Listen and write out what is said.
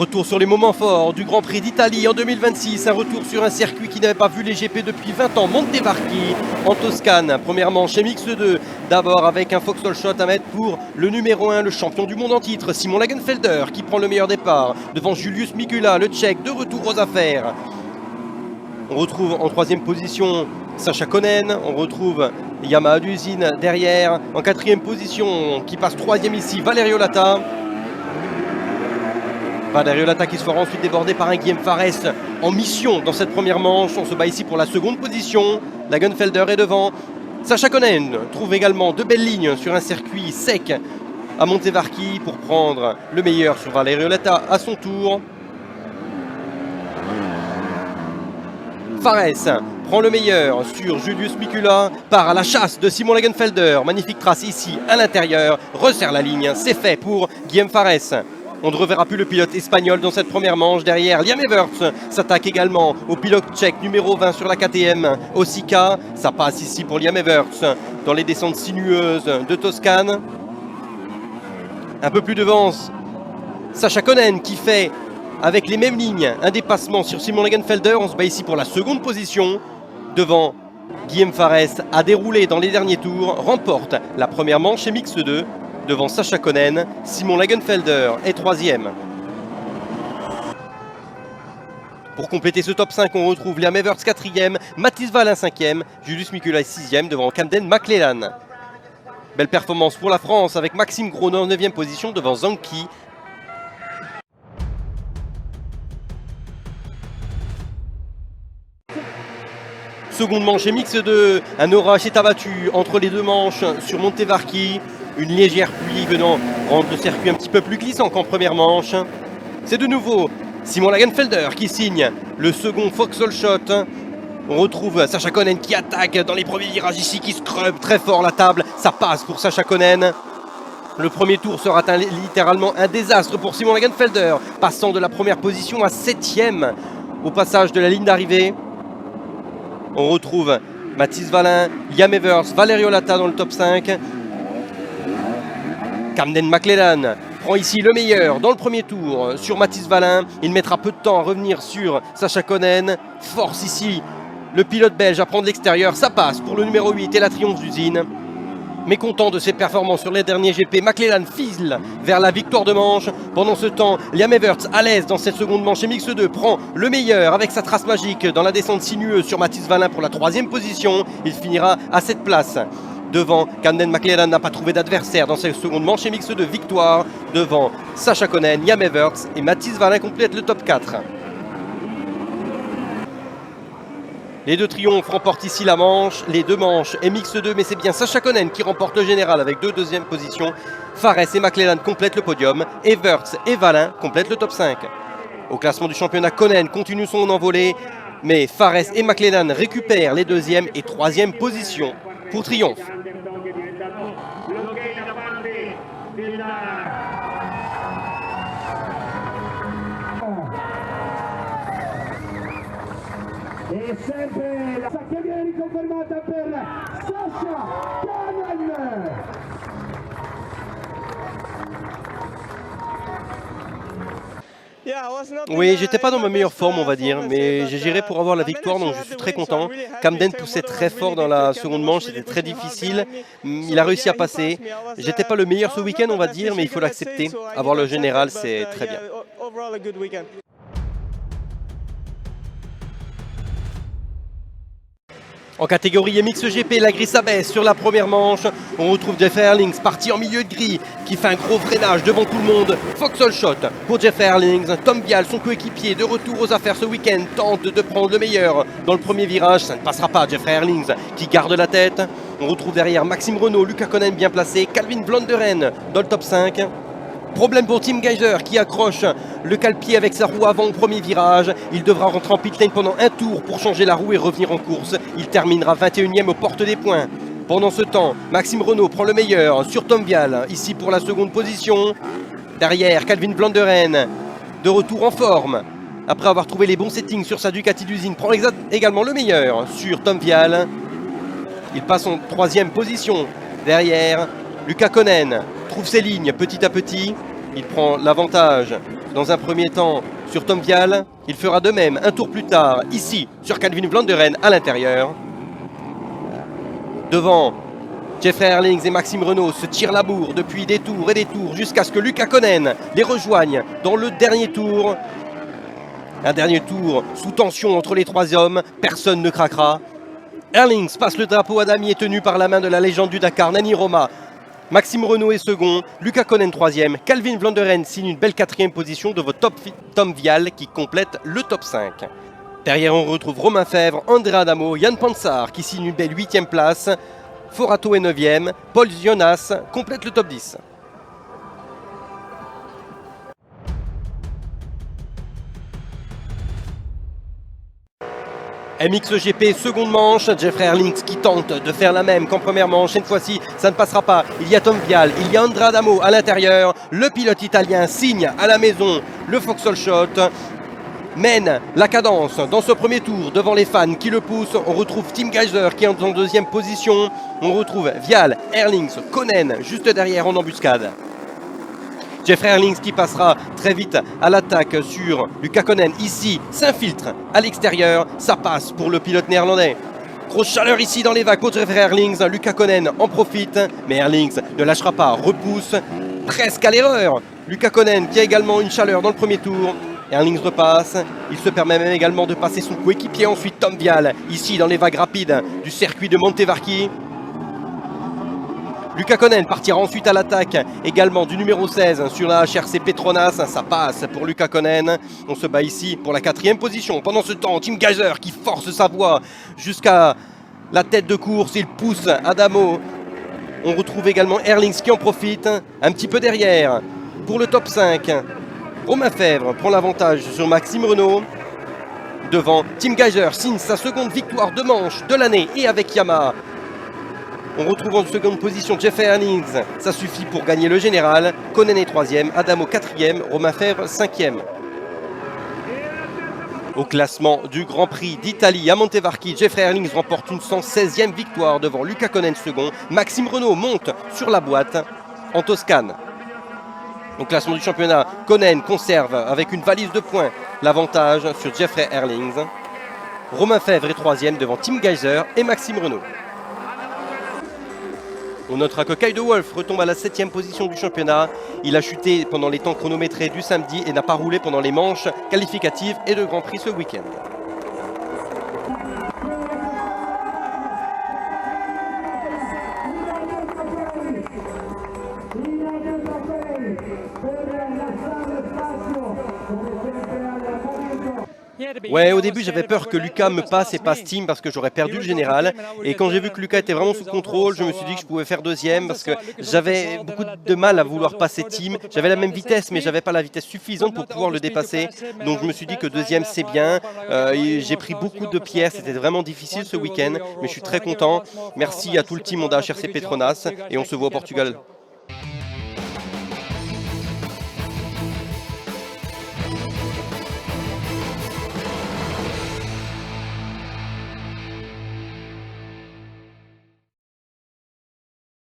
Retour sur les moments forts du Grand Prix d'Italie en 2026. Un retour sur un circuit qui n'avait pas vu les GP depuis 20 ans. Montevarchi en Toscane. Première manche MX 2. D'abord avec un Vauxhall Shot à mettre pour le numéro 1, le champion du monde en titre, Simon Lagenfelder, qui prend le meilleur départ. Devant Julius Mikula, le Tchèque, de retour aux affaires. On retrouve en troisième position Sacha Konen. On retrouve Yamaha d'usine derrière. En quatrième position, qui passe troisième ici, Valerio Lata. Valerio Lata qui se fera ensuite déborder par un Guillaume Farès en mission dans cette première manche. On se bat ici pour la seconde position. Lagenfelder est devant. Sacha Konen trouve également de belles lignes sur un circuit sec à Montevarchi pour prendre le meilleur sur Valerio Lata à son tour. Farès prend le meilleur sur Julius Mikula, part à la chasse de Simon Lagenfelder. Magnifique trace ici à l'intérieur, resserre la ligne, c'est fait pour Guillaume Farès. On ne reverra plus le pilote espagnol dans cette première manche. Derrière, Liam Everts s'attaque également au pilote tchèque numéro 20 sur la KTM, Osika. Ça passe ici pour Liam Everts dans les descentes sinueuses de Toscane. Un peu plus devant, Sacha Konen qui fait, avec les mêmes lignes, un dépassement sur Simon Lagenfelder. On se bat ici pour la seconde position. Devant, Guillaume Farès a déroulé dans les derniers tours, remporte la première manche MX 2. Devant Sacha Konen, Simon Lagenfelder est troisième. Pour compléter ce top 5, on retrouve Liam Everts 4e, Mathis Wallin 5e, Julius Mikula 6e devant Camden McLellan. Belle performance pour la France avec Maxime Groner en 9e position devant Zanki. Seconde manche MX 2, un orage est abattu entre les deux manches sur Montevarchi. Une légère pluie venant rendre le circuit un petit peu plus glissant qu'en première manche. C'est de nouveau Simon Lagenfelder qui signe le second Vauxhall Shot. On retrouve Sacha Konen qui attaque dans les premiers virages ici, qui scrub très fort la table. Ça passe pour Sacha Konen. Le premier tour sera littéralement un désastre pour Simon Lagenfelder, passant de la première position à 7e au passage de la ligne d'arrivée. On retrouve Mathis Wallin, Liam Everts, Valerio Lata dans le top 5. Camden McLellan prend ici le meilleur dans le premier tour sur Mathis Wallin. Il mettra peu de temps à revenir sur Sacha Konen. Force ici le pilote belge à prendre l'extérieur. Ça passe pour le numéro 8 et la Triomphe d'usine. Mécontent de ses performances sur les derniers GP, McLellan file vers la victoire de manche. Pendant ce temps, Liam Everts, à l'aise dans cette seconde manche MX2, prend le meilleur avec sa trace magique dans la descente sinueuse sur Mathis Wallin pour la troisième position. Il finira à cette place. Devant, Camden McLellan n'a pas trouvé d'adversaire dans cette seconde manche MX2, victoire. Devant, Sacha Konen, Liam Everts et Mathis Wallin complètent le top 4. Les deux triomphes remportent ici la manche, les deux manches MX2, mais c'est bien Sacha Konen qui remporte le général avec deux deuxièmes positions. Farès et McLellan complètent le podium, Everts et Wallin complètent le top 5. Au classement du championnat, Konen continue son envolée, mais Farès et McLellan récupèrent les deuxième et troisième positions pour triomphe. E sempre la che viene riconfermata per Sacha Konen. Oui, j'étais pas dans ma meilleure forme, on va dire, mais j'ai géré pour avoir la victoire, donc je suis très content. Camden poussait très fort dans la seconde manche, c'était très difficile. Il a réussi à passer. J'étais pas le meilleur ce week-end, on va dire, mais il faut l'accepter. Avoir le général, c'est très bien. En catégorie MXGP, la grille s'abaisse sur la première manche. On retrouve Jeff Herlings parti en milieu de grille qui fait un gros freinage devant tout le monde. Vauxhall Shot pour Jeff Herlings. Tom Vial, son coéquipier, de retour aux affaires ce week-end, tente de prendre le meilleur dans le premier virage. Ça ne passera pas. Jeff Herlings qui garde la tête. On retrouve derrière Maxime Renault, Luca Konen bien placé, Calvin Vlonderen dans le top 5. Problème pour Tim Geiser qui accroche le cale-pied avec sa roue avant au premier virage. Il devra rentrer en pit lane pendant un tour pour changer la roue et revenir en course. Il terminera 21e aux portes des points. Pendant ce temps, Maxime Renault prend le meilleur sur Tom Vial, ici pour la seconde position. Derrière, Calvin Vlonderen, de retour en forme. Après avoir trouvé les bons settings sur sa Ducati d'usine, prend également le meilleur sur Tom Vial. Il passe en troisième position. Derrière, Luca Konen trouve ses lignes petit à petit. Il prend l'avantage dans un premier temps sur Tom Vial. Il fera de même un tour plus tard, ici, sur Calvin Vlanderen à l'intérieur. Devant, Jeffrey Herlings et Maxime Renault se tirent la bourre depuis des tours et des tours jusqu'à ce que Luca Konen les rejoigne dans le dernier tour. Un dernier tour sous tension entre les trois hommes, personne ne craquera. Herlings passe le drapeau à damier tenu par la main de la légende du Dakar, Nani Roma. Maxime Renault est second, Luca Konen troisième, Calvin Vlanderen signe une belle 4e position devant Tom Vial qui complète le top 5. Derrière on retrouve Romain Fèvre, André Adamo, Yann Pansar qui signe une belle 8e place. Forato est 9e, Paul Jonas complète le top 10. MXGP, seconde manche, Jeffrey Herlings qui tente de faire la même qu'en première manche. Cette fois-ci, ça ne passera pas. Il y a Tom Vial, il y a André Adamo à l'intérieur. Le pilote italien signe à la maison le Vauxhall Shot. Mène la cadence dans ce premier tour devant les fans qui le poussent. On retrouve Tim Geiser qui est en deuxième position. On retrouve Vial, Herlings, Konen juste derrière en embuscade. Jeffrey Herlings qui passera très vite à l'attaque sur Luca Konen. Ici, s'infiltre à l'extérieur. Ça passe pour le pilote néerlandais. Grosse chaleur ici dans les vagues pour Jeffrey Herlings. Luca Konen en profite. Mais Herlings ne lâchera pas, repousse presque à l'erreur. Luca Konen qui a également une chaleur dans le premier tour. Herlings repasse. Il se permet même également de passer son coéquipier. Ensuite, Tom Vial, ici dans les vagues rapides du circuit de Montevarchi. Luca Konen partira ensuite à l'attaque également du numéro 16 sur la HRC Petronas. Ça passe pour Luca Konen. On se bat ici pour la 4e position. Pendant ce temps, Tim Geiser qui force sa voie jusqu'à la tête de course. Il pousse Adamo. On retrouve également Herlings qui en profite. Un petit peu derrière pour le top 5. Romain Fèvre prend l'avantage sur Maxime Renault. Devant, Tim Geiser signe sa seconde victoire de manche de l'année et avec Yamaha. On retrouve en seconde position Jeffrey Herlings, ça suffit pour gagner le général. Konen est 3e, Adamo 4e, Romain Fèvre 5e. Au classement du Grand Prix d'Italie à Montevarchi, Jeffrey Herlings remporte une 116e victoire devant Luca Konen second. Maxime Renault monte sur la boîte en Toscane. Au classement du championnat, Konen conserve avec une valise de points l'avantage sur Jeffrey Herlings. Romain Fèvre est 3e devant Tim Geiser et Maxime Renault. On notera que Kay de Wolf retombe à la 7e position du championnat. Il a chuté pendant les temps chronométrés du samedi et n'a pas roulé pendant les manches qualificatives et de Grand Prix ce week-end. Ouais, au début j'avais peur que Luca me passe et passe Tim parce que j'aurais perdu le général. Et quand j'ai vu que Luca était vraiment sous contrôle, je me suis dit que je pouvais faire deuxième parce que j'avais beaucoup de mal à vouloir passer Tim. J'avais la même vitesse mais j'avais pas la vitesse suffisante pour pouvoir le dépasser. Donc je me suis dit que deuxième c'est bien. J'ai pris beaucoup de pierres, c'était vraiment difficile ce week-end. Mais je suis très content. Merci à tout le team Honda HRC Petronas et on se voit au Portugal.